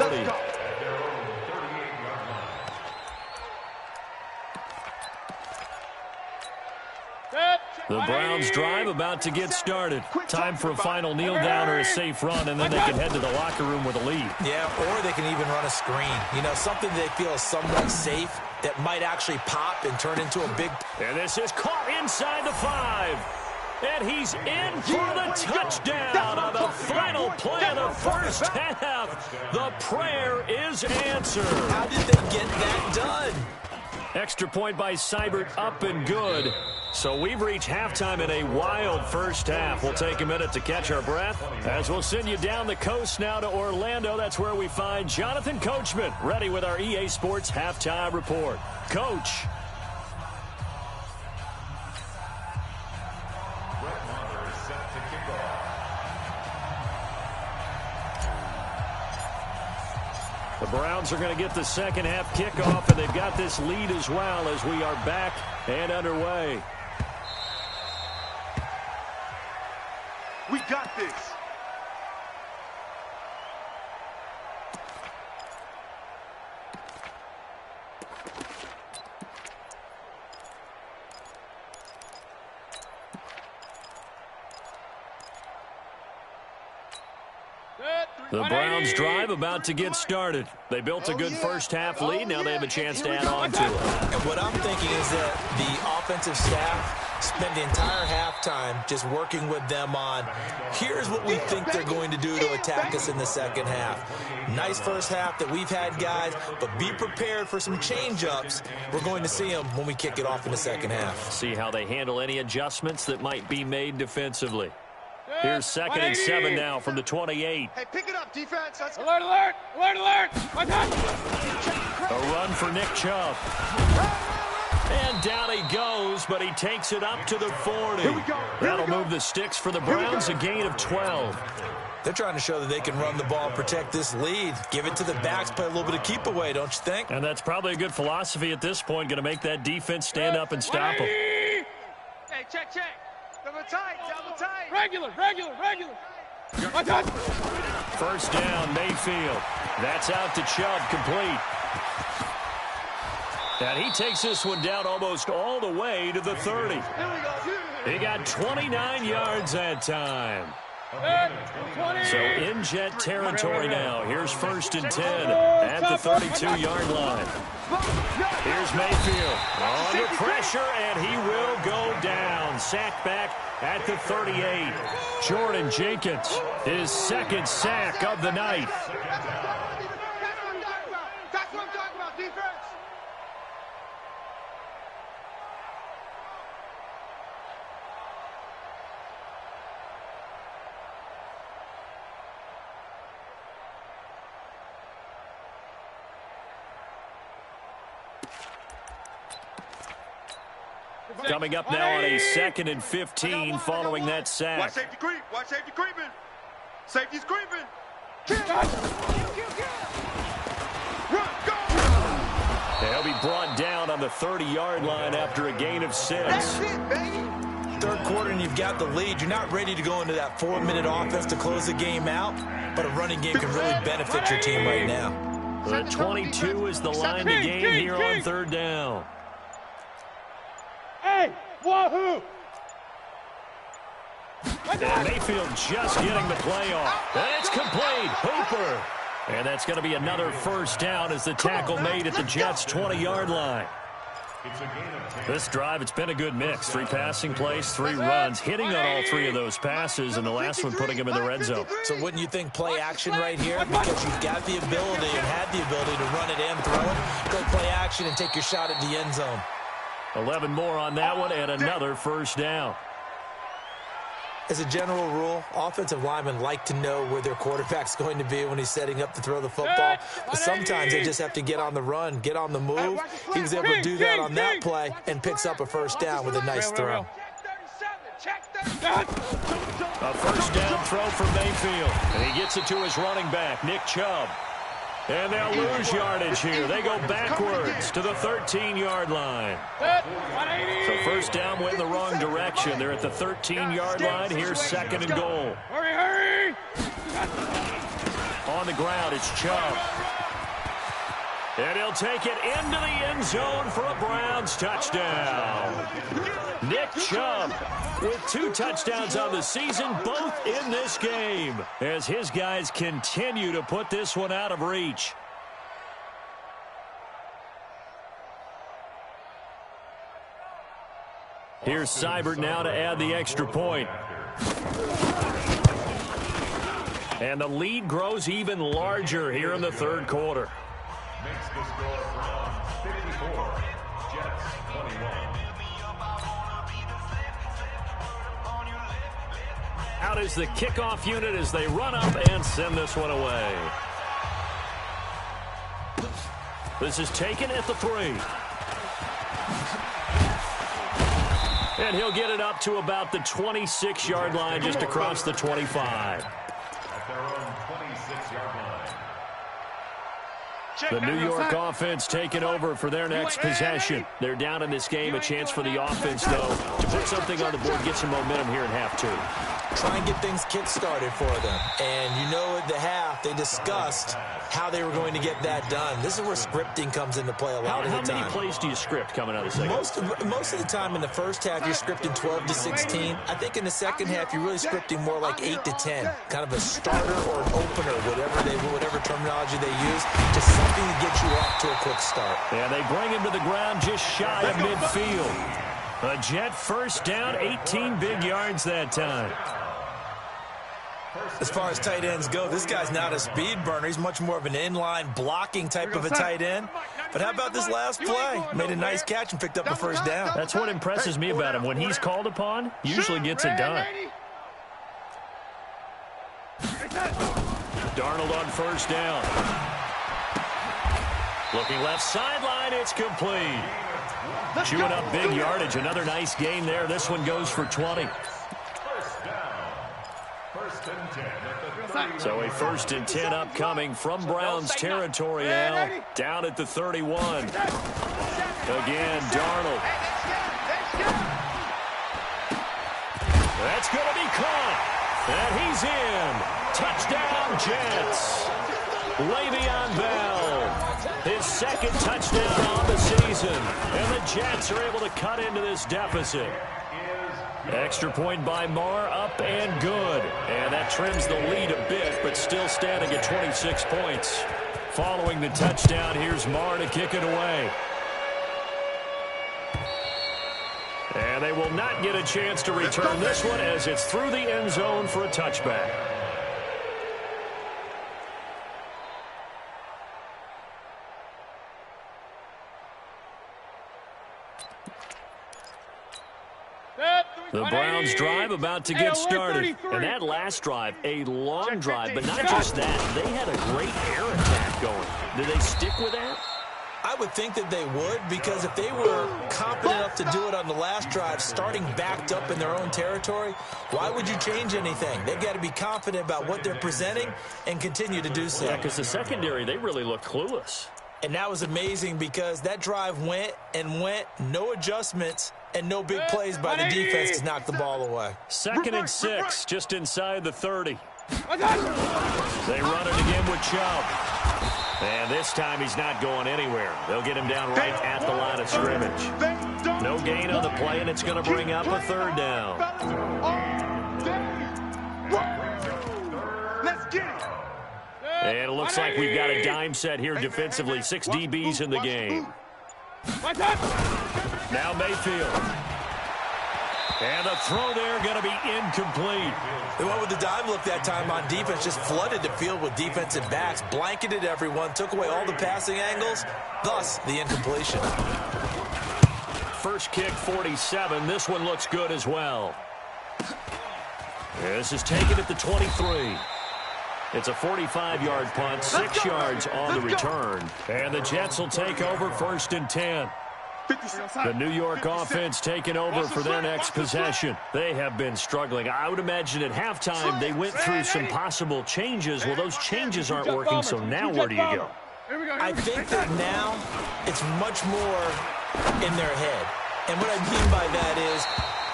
Set. The Browns drive about to get started. Time for a final kneel down or a safe run, and then they can head to the locker room with a lead. Yeah, or they can even run a screen. You know, something they feel is somewhat safe that might actually pop and turn into a big... And this is caught inside the 5. And he's in for the touchdown on the final play of the first half. The prayer is answered. How did they get that done? Extra point by Seibert, up and good. So we've reached halftime in a wild first half. We'll take a minute to catch our breath as we'll send you down the coast now to Orlando. That's where we find Jonathan Coachman ready with our EA Sports Halftime Report. Coach. The Browns are going to get the second half kickoff, and they've got this lead as well as we are back and underway. We got this. The Browns drive about to get started. They built a good first half lead. Now they have a chance to add on to it. And what I'm thinking is that the offensive staff spent the entire halftime just working with them on, here's what we think they're going to do to attack us in the second half. Nice first half that we've had, guys, but be prepared for some change-ups. We're going to see them when we kick it off in the second half. See how they handle any adjustments that might be made defensively. Here's 2nd and 7 now from the 28. Hey, pick it up, defense. Let's alert, alert, alert, alert. My God. A run for Nick Chubb. And down he goes, but he takes it up to the 40. That'll move the sticks for the Browns, a gain of 12. They're trying to show that they can run the ball and protect this lead. Give it to the backs, play a little bit of keep away, don't you think? And that's probably a good philosophy at this point, going to make that defense stand up and stop them. Hey, check. double tight. Regular. First down, Mayfield. That's out to Chubb, complete. And he takes this one down almost all the way to the 30. He got 29 yards that time. So in Jet territory now. Here's 1st and 10 at the 32-yard line. Here's Mayfield under pressure, and he will go down. Sacked back at the 38. Jordan Jenkins, his 2nd sack of the night. That's what I'm talking about, defense. Coming up now on a 2nd and 15 following that sack. Watch safety creep. Watch safety creeping. Safety's creeping. Run, go. They'll be brought down on the 30-yard line after a gain of 6. That's it, baby. Third quarter and you've got the lead. You're not ready to go into that 4-minute offense to close the game out, but a running game can really benefit your team right now. The 22 is the line to gain here on 3rd down. Hey, wahoo! And Mayfield just getting the play off. And it's complete. Hooper. And that's going to be another first down as the tackle made at the Jets' 20-yard line. This drive, it's been a good mix. 3 passing plays, 3 runs, hitting on all 3 of those passes, and the last one putting him in the red zone. So wouldn't you think play action right here? Because you've got the ability and had the ability to run it and throw it. Go play action and take your shot at the end zone. 11 more on that one and another first down. As a general rule, offensive linemen like to know where their quarterback's going to be when he's setting up to throw the football. But sometimes they just have to get on the run, get on the move. He was able to do that on that play and picks up a first down with a nice throw. A first down throw for Mayfield. And he gets it to his running back, Nick Chubb. And they'll lose yardage here. They go backwards to the 13-yard line. So first down went in the wrong direction. They're at the 13-yard line. Here's 2nd and goal. Hurry! On the ground, it's Chubb. And he'll take it into the end zone for a Browns touchdown. Nick Chubb with 2 touchdowns on the season, both in this game, as his guys continue to put this one out of reach. Here's Seibert now to add the extra point. And the lead grows even larger here in the third quarter. Makes the score from 54, Jets 21. Out is the kickoff unit as they run up and send this one away. This is taken at the 3. And he'll get it up to about the 26-yard line, just across the 25. At their own 26-yard line. The New York offense taking over for their next possession. They're down in this game. A chance for the offense, though, to put something on the board, get some momentum here in half 2. Try and get things kick-started for them. And you know at the half, they discussed how they were going to get that done. This is where scripting comes into play a lot of the time. How many plays do you script coming out of the second? Most of the time in the first half, you're scripting 12 to 16. I think in the second half, you're really scripting more like 8 to 10. Kind of a starter or an opener, whatever terminology they use, just something to get you off to a quick start. Yeah, they bring him to the ground just shy of midfield. A Jet first down, 18 big yards that time. As far as tight ends go, this guy's not a speed burner. He's much more of an inline blocking type of a tight end. But how about this last play? Made a nice catch and picked up a first down. That's what impresses me about him. When he's called upon, usually gets it done. Darnold on first down. Looking left sideline, it's complete. Chewing up big yardage. Another nice gain there. This one goes for 20. So a 1st and 10 upcoming from Browns territory now. Down at the 31. Again, Darnold. That's going to be caught. And he's in. Touchdown, Jets. Le'Veon Bell. His 2nd touchdown on the season. And the Jets are able to cut into this deficit. Extra point by Marr, up and good. And that trims the lead a bit, but still standing at 26 points. Following the touchdown, here's Marr to kick it away. And they will not get a chance to return this one as it's through the end zone for a touchback. The Browns drive about to get started. And that last drive, a long drive, but not just that. They had a great air attack going. Did they stick with that? I would think that they would, because if they were confident enough to do it on the last drive, starting backed up in their own territory, why would you change anything? They've got to be confident about what they're presenting and continue to do so. Yeah, because the secondary, they really looked clueless. And that was amazing because that drive went and went, no adjustments, and no big plays by the defense to knock the ball away. 2nd and 6, just inside the 30. They run it again with Chubb. And this time he's not going anywhere. They'll get him down right at the line of scrimmage. No gain on the play, and it's going to bring up a 3rd down. Let's get it. And it looks like we've got a dime set here defensively. 6 DBs in the game. Now Mayfield. And the throw there going to be incomplete. They went with the dime look that time on defense, just flooded the field with defensive backs, blanketed everyone, took away all the passing angles, thus the incompletion. First kick, 47. This one looks good as well. This is taken at the 23. It's a 45-yard punt, 6 yards on the return. And the Jets will take over 1st and 10. The New York offense taking over for their next possession. They have been struggling. I would imagine at halftime they went through some possible changes. Well, those changes aren't working, so now where do you go? I think that now it's much more in their head. And what I mean by that is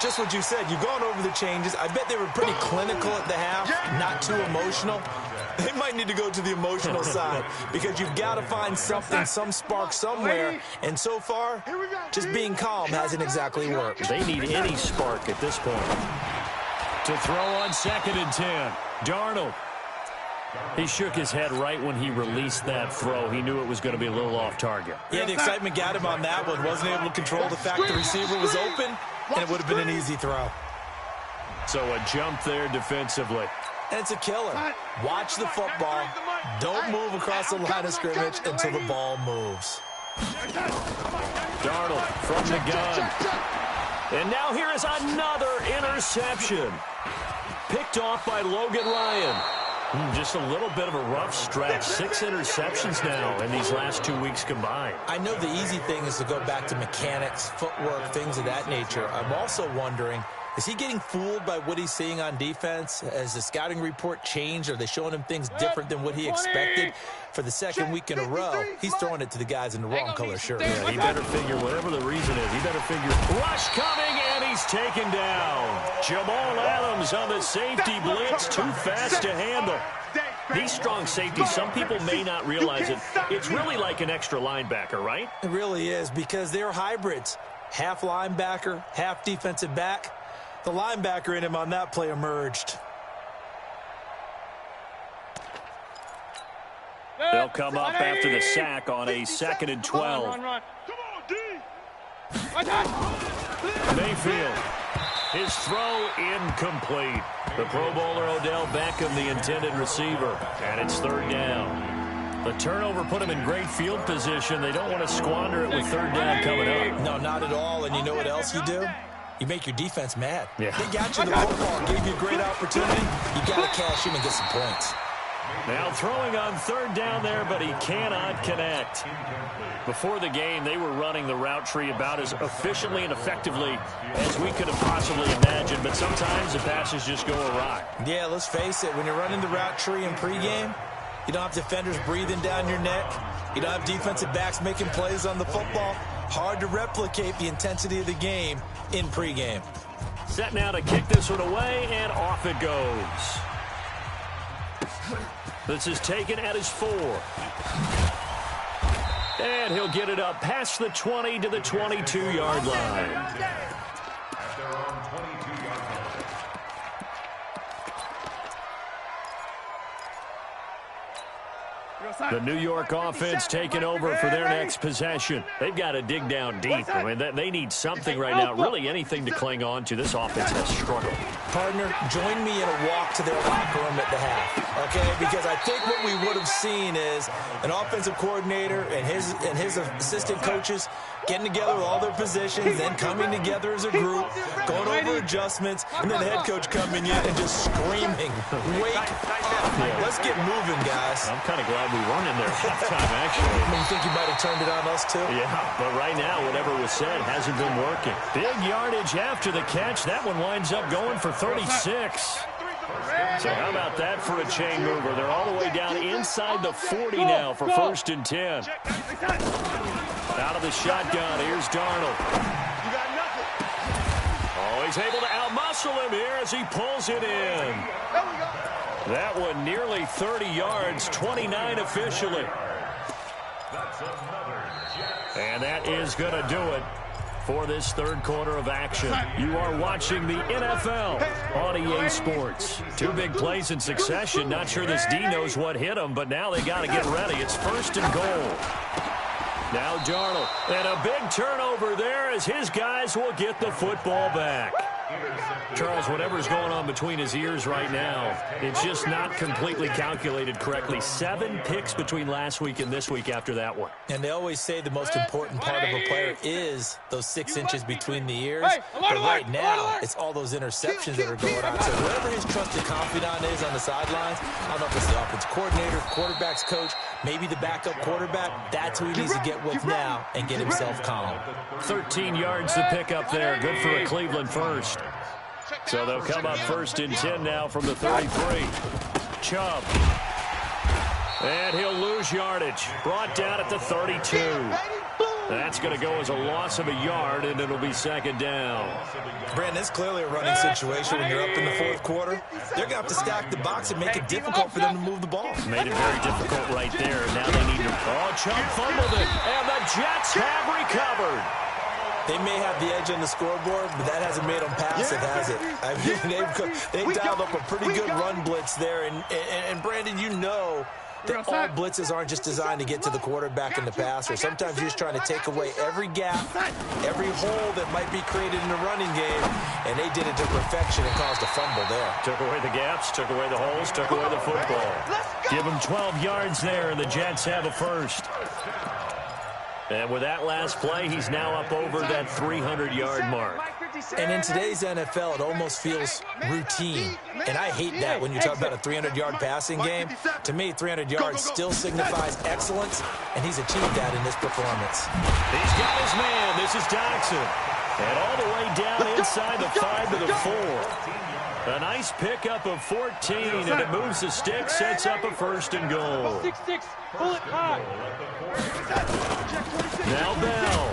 just what you said. You've gone over the changes. I bet they were pretty clinical at the half, not too emotional. They might need to go to the emotional side because you've got to find something, some spark somewhere. And so far, just being calm hasn't exactly worked. They need any spark at this point. To throw on 2nd and 10. Darnold. He shook his head right when he released that throw. He knew it was going to be a little off target. Yeah, the excitement got him on that one. Wasn't able to control the fact the receiver was open, and it would have been an easy throw. So a jump there defensively. And it's a killer. Watch the football. Don't move across the line of scrimmage until the ball moves. Darnold from the gun. And now here is another interception. Picked off by Logan Ryan. Just a little bit of a rough stretch. 6 interceptions now in these last 2 weeks combined. I know the easy thing is to go back to mechanics, footwork, things of that nature. I'm also wondering, is he getting fooled by what he's seeing on defense? Has the scouting report changed? Are they showing him things different than what he expected? For the second week in a row, he's throwing it to the guys in the wrong color shirt. Yeah, he better figure, whatever the reason is, he better figure. Rush coming, and he's taken down. Jamal Adams on the safety blitz, too fast to handle. These strong safeties, some people may not realize it. It's really like an extra linebacker, right? It really is, because they're hybrids. Half linebacker, half defensive back. The linebacker in him on that play emerged. They'll come up after the sack on a 2nd and 12. Run. Come on, D. Mayfield. His throw incomplete. The Pro Bowler Odell Beckham, the intended receiver. And it's 3rd down. The turnover put him in great field position. They don't want to squander it with 3rd down coming up. No, not at all. And you know what else you do? You make your defense mad. Yeah. They got you the football, gave you a great opportunity. You got to cash in and get some points. Now throwing on 3rd down there, but he cannot connect. Before the game, they were running the route tree about as efficiently and effectively as we could have possibly imagined, but sometimes the passes just go awry. Yeah, let's face it. When you're running the route tree in pregame, you don't have defenders breathing down your neck. You don't have defensive backs making plays on the football. Hard to replicate the intensity of the game in pregame. Set now to kick this one away, and off it goes. This is taken at his 4. And he'll get it up past the 20 to the 22-yard line. The New York offense taking over for their next possession. They've got to dig down deep. I mean, they need something right now, really anything to cling on to. This offense has struggled. Partner, join me in a walk to their locker room at the half, okay? Because I think what we would have seen is an offensive coordinator and his assistant coaches getting together with all their positions, then coming together as a group, going over adjustments, and then the head coach coming in and just screaming, wake up. Let's get moving, guys. I'm kind of glad we weren't in there at halftime, actually. I mean, you think you might have turned it on us, too? Yeah, but right now, whatever was said hasn't been working. Big yardage after the catch. That one winds up going for 36. So how about that for a chain mover? They're all the way down inside the 40 now for 1st and 10. Out of the shotgun, here's Darnold. You got nothing. Oh, he's able to outmuscle him here as he pulls it in. There we go. That one nearly 30 yards, 29 officially. And that is going to do it for this 3rd quarter of action. You are watching the NFL on EA Sports. 2 big plays in succession. Not sure this D knows what hit him, but now they got to get ready. It's 1st and goal. Now Darnold, and a big turnover there as his guys will get the football back. Charles, whatever's going on between his ears right now, it's just not completely calculated correctly. 7 picks between last week and this week after that one. And they always say the most important part of a player is those 6 inches between the ears. But right now, it's all those interceptions that are going on. So whoever his trusted confidant is on the sidelines, I don't know if it's the offensive coordinator, quarterback's coach, maybe the backup quarterback, that's who he needs to get with now and get himself calm. 13 yards to pick up there. Good for a Cleveland first. So they'll come up 1st and 10 now from the 33. Chubb. And he'll lose yardage. Brought down at the 32. That's going to go as a loss of a yard, and it'll be second down. Brandon, it's clearly a running situation when you're up in the fourth quarter. They're going to have to stack the box and make it difficult for them to move the ball. Made it very difficult right there. Now they need to... Oh, Chubb fumbled it, and the Jets have recovered. They may have the edge on the scoreboard, but that hasn't made them passive, has it? I mean, they've dialed up a pretty good run blitz there. And Brandon, you know that all blitzes aren't just designed to get to the quarterback and the passer. Sometimes you're just trying to take away every gap, every hole that might be created in the running game, and they did it to perfection and caused a fumble there. Took away the gaps, took away the holes, took away the football. Give them 12 yards there, and the Jets have a first. And with that last play, he's now up over that 300-yard mark. And in today's NFL, it almost feels routine. And I hate that when you talk about a 300-yard passing game. To me, 300 yards still signifies excellence, and he's achieved that in this performance. He's got his man. This is Dotson. And all the way down inside the 5 to the 4. A nice pickup of 14, and it moves the stick, sets up a first and goal. 6-6, pull it high. Now Bell.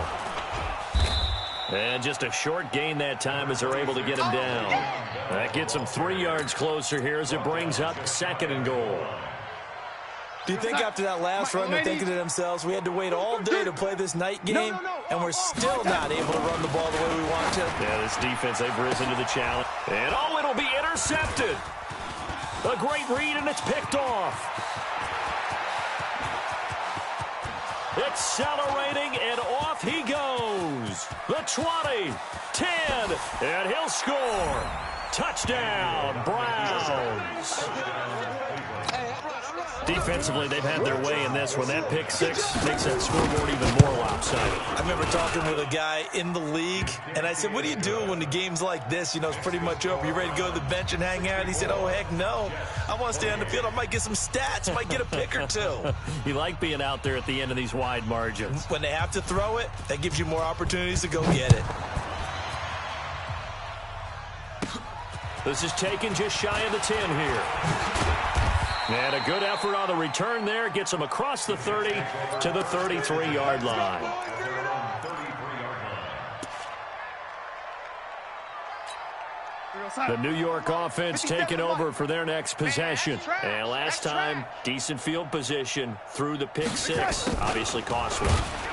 And just a short gain that time as they're able to get him down. That gets him 3 yards closer here as it brings up second and goal. Do you think after that last run they're thinking to themselves, we had to wait all day to play this night game, and we're still not able to run the ball the way we want to? Yeah, this defense, they've risen to the challenge. And oh, it'll be intercepted. A great read, and it's picked off. Accelerating, and off he goes. The 20, 10, and he'll score. Touchdown, Browns. Defensively, they've had their way in this one. That pick six makes that scoreboard even more lopsided. I remember talking with a guy in the league, and I said, what do you do when the game's like this? You know, it's pretty much over. You ready to go to the bench and hang out? He said, oh, heck no. I want to stay on the field. I might get some stats. Might get a pick or two. You like being out there at the end of these wide margins. When they have to throw it, that gives you more opportunities to go get it. This is taken just shy of the 10 here. And a good effort on the return there. Gets him across the 30 to the 33-yard line. The New York offense taking over for their next possession. And last time, decent field position through the pick six. Obviously cost one.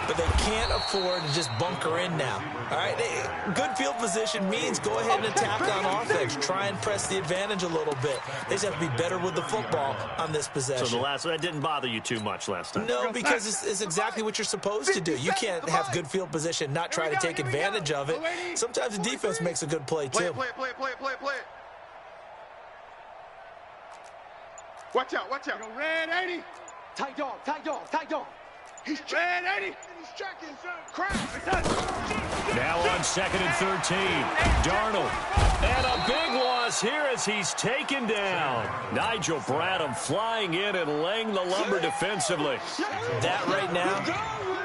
But they can't afford to just bunker in now. All right, good field position means go ahead and attack on offense. Try and press the advantage a little bit. They just have to be better with the football on this possession. So that didn't bother you too much last time? No, because it's exactly what you're supposed to do. You can't have good field position, not try to take advantage of it. Sometimes the defense makes a good play, too. Play it. Watch out. Go red 80. Tight dog. He's red 80. He's checking, crash. Now on 2nd and 13. Darnold. And a big loss here as he's taken down. Nigel Bradham flying in and laying the lumber defensively. That right now,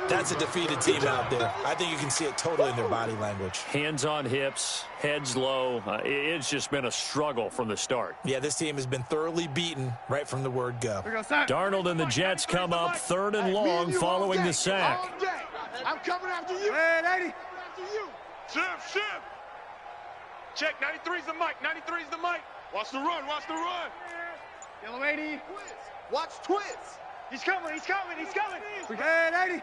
that's a defeated team out there. I think you can see it totally in their body language. Hands on hips, heads low. It's just been a struggle from the start. Yeah, this team has been thoroughly beaten right from the word go. Darnold and the Jets come up 3rd and long following the sack. I'm coming after you. Red 80. After you. Shift. Check, 93's the mic. Watch the run. Yellow 80. Watch twist. He's coming. Red 80.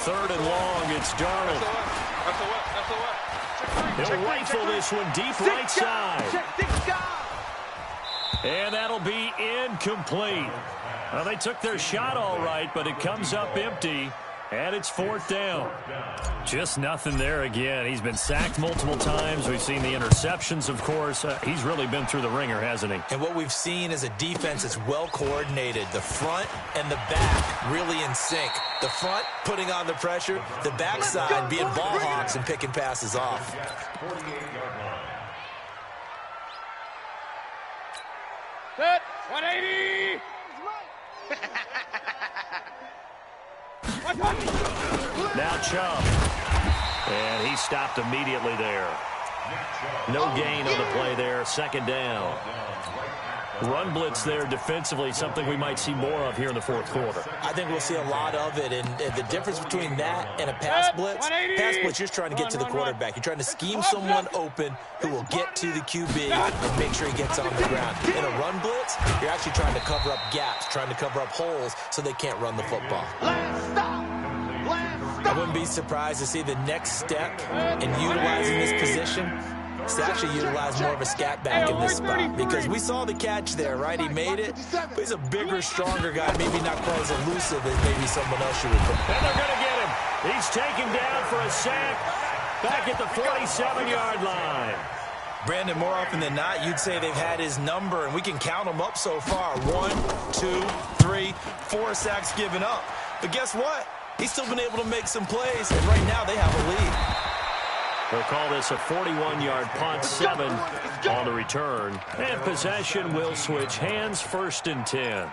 3rd and long, it's Darnold. That's the what? He'll rifle this one deep right side. And that'll be incomplete. Well, they took their shot all right, but it comes up empty, and it's 4th down. Just nothing there again. He's been sacked multiple times. We've seen the interceptions, of course. He's really been through the ringer, hasn't he? And what we've seen is a defense that's well coordinated. The front and the back really in sync. The front putting on the pressure, the backside being ball hawks and picking passes off. 48-yard line. Set. 180. Now Chubb. And he stopped immediately there. No gain on the play there. 2nd down. Run blitz there defensively, something we might see more of here in the fourth quarter. I think we'll see a lot of it, and the difference between that and a pass blitz, you're trying to get to the quarterback. You're trying to scheme someone open who will get to the QB and make sure he gets on the ground. In a run blitz, you're actually trying to cover up gaps, trying to cover up holes so they can't run the football. I wouldn't be surprised to see the next step in utilizing this position is to actually utilize more of a scat back in this spot, because we saw the catch there, right? He made it, but he's a bigger, stronger guy, maybe not quite as elusive as maybe someone else you would put. And they're going to get him. He's taken down for a sack back at the 47-yard line. Brandon, more often than not, you'd say they've had his number, and we can count them up so far. 1, 2, 3, 4 sacks given up. But guess what? He's still been able to make some plays, and right now they have a lead. They'll call this a 41-yard punt, 7 on the return. And possession will switch hands, 1st and 10.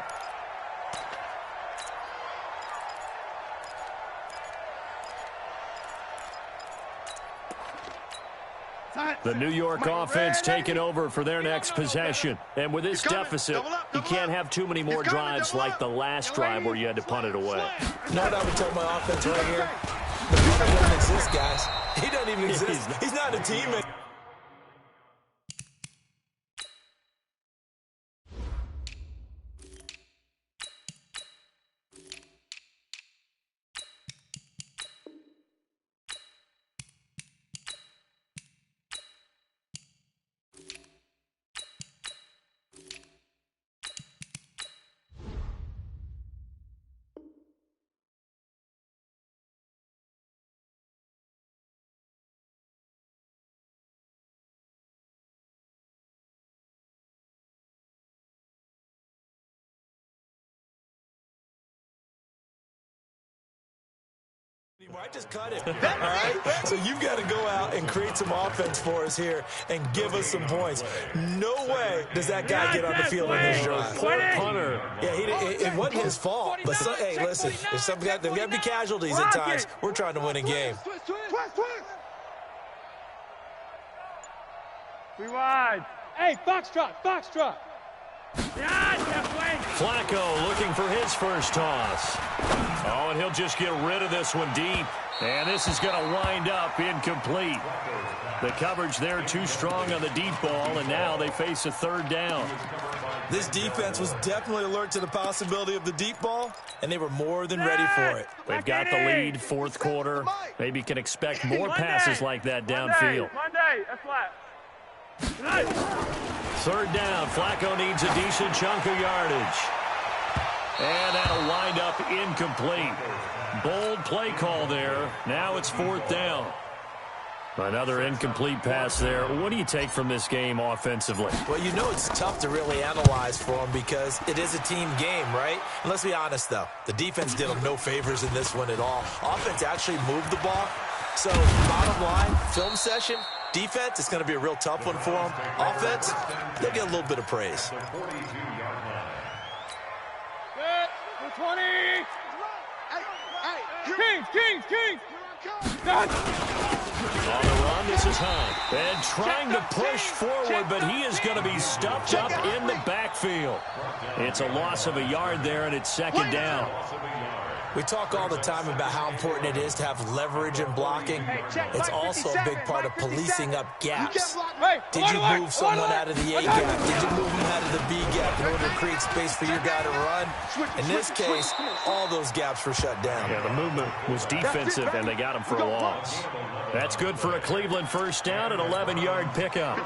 The New York offense taking over for their next possession. And with this deficit, you can't have too many more drives like the last drive where you had to punt it away. You know what I would tell my offense right here? The punter doesn't exist, guys. He doesn't even exist. He's not a teammate. I just cut it, all right? So you've got to go out and create some offense for us here and give us some points. No way does that guy get on the field in this drive. Poor punter. Yeah, it wasn't his fault. But, hey, listen, there's got to be casualties at times. We're trying to win a game. Be wide. Hey, foxtrot. Flacco looking for his first toss. Oh, and he'll just get rid of this one deep. And this is going to wind up incomplete. The coverage there too strong on the deep ball, and now they face a 3rd down. This defense was definitely alert to the possibility of the deep ball, and they were more than ready for it. They've got the lead, 4th quarter. Maybe can expect more passes like that downfield. Monday, that's flat. 3rd down. Flacco needs a decent chunk of yardage. And that'll wind up incomplete. Bold play call there. Now it's 4th down. Another incomplete pass there. What do you take from this game offensively? Well, you know it's tough to really analyze for them because it is a team game, right? And let's be honest, though. The defense did them no favors in this one at all. Offense actually moved the ball. So, bottom line, film session, defense, it's going to be a real tough one for them. Offense, they'll get a little bit of praise. 20. Kings. On the run, this is Hunt. And trying to push forward, but he is going to be stuffed up in the backfield. It's a loss of a yard there, and it's 2nd down. We talk all the time about how important it is to have leverage in blocking. It's also a big part of policing up gaps. Did you move someone out of the A gap? Did you move them out of the B gap in order to create space for your guy to run? In this case, all those gaps were shut down. Yeah, the movement was defensive, and they got him for a loss. That's good for a Cleveland 1st down, an 11-yard pickup.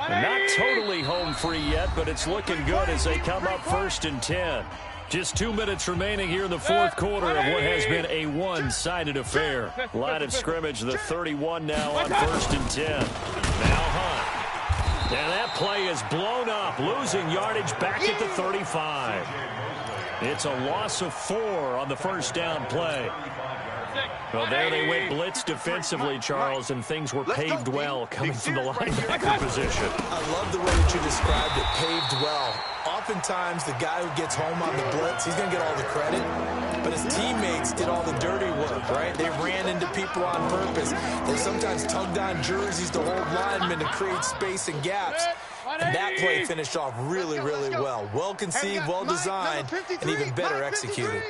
And not totally home free yet, but it's looking good as they come up 1st and 10. Just 2 minutes remaining here in the 4th quarter of what has been a one-sided affair. Line of scrimmage, the 31 now on 1st and 10. Now Hunt. And that play is blown up, losing yardage back at the 35. It's a loss of 4 on the 1st down play. Well, there they went blitz defensively, Charles, and things were paved well coming from the linebacker position. I love the way that you described it, paved well. Oftentimes, the guy who gets home on the blitz, he's going to get all the credit. But his teammates did all the dirty work, right? They ran into people on purpose. They sometimes tugged on jerseys to hold linemen to create space and gaps. And that play finished off really, really well. Well conceived, well designed, and even better executed.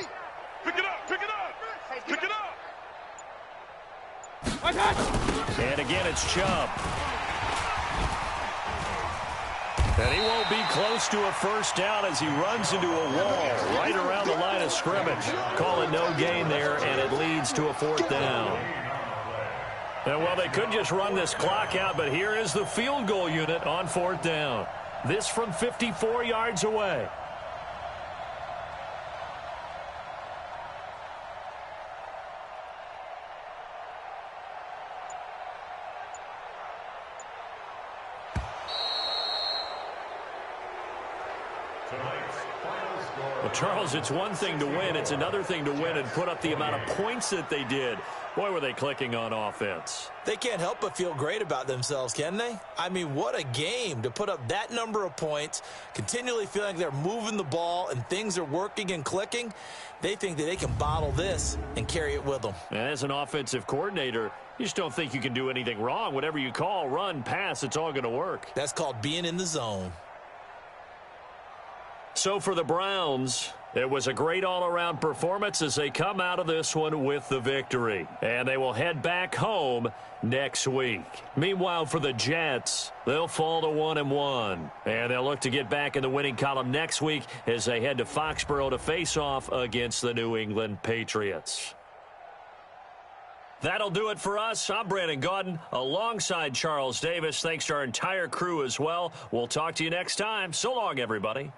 Pick it up, pick it up, pick it up. And again, it's Chubb. And he won't be close to a first down as he runs into a wall right around the line of scrimmage. Call it no gain there, and it leads to a fourth down. And, well, they could just run this clock out, but here is the field goal unit on fourth down. This from 54 yards away. Well, Charles, it's one thing to win. It's another thing to win and put up the amount of points that they did. Boy, were they clicking on offense. They can't help but feel great about themselves, can they? I mean, what a game to put up that number of points, continually feeling they're moving the ball and things are working and clicking. They think that they can bottle this and carry it with them. And as an offensive coordinator, you just don't think you can do anything wrong. Whatever you call, run, pass, it's all going to work. That's called being in the zone. So for the Browns, it was a great all-around performance as they come out of this one with the victory. And they will head back home next week. Meanwhile, for the Jets, they'll fall to 1-1. And they'll look to get back in the winning column next week as they head to Foxborough to face off against the New England Patriots. That'll do it for us. I'm Brandon Gaudin alongside Charles Davis. Thanks to our entire crew as well. We'll talk to you next time. So long, everybody.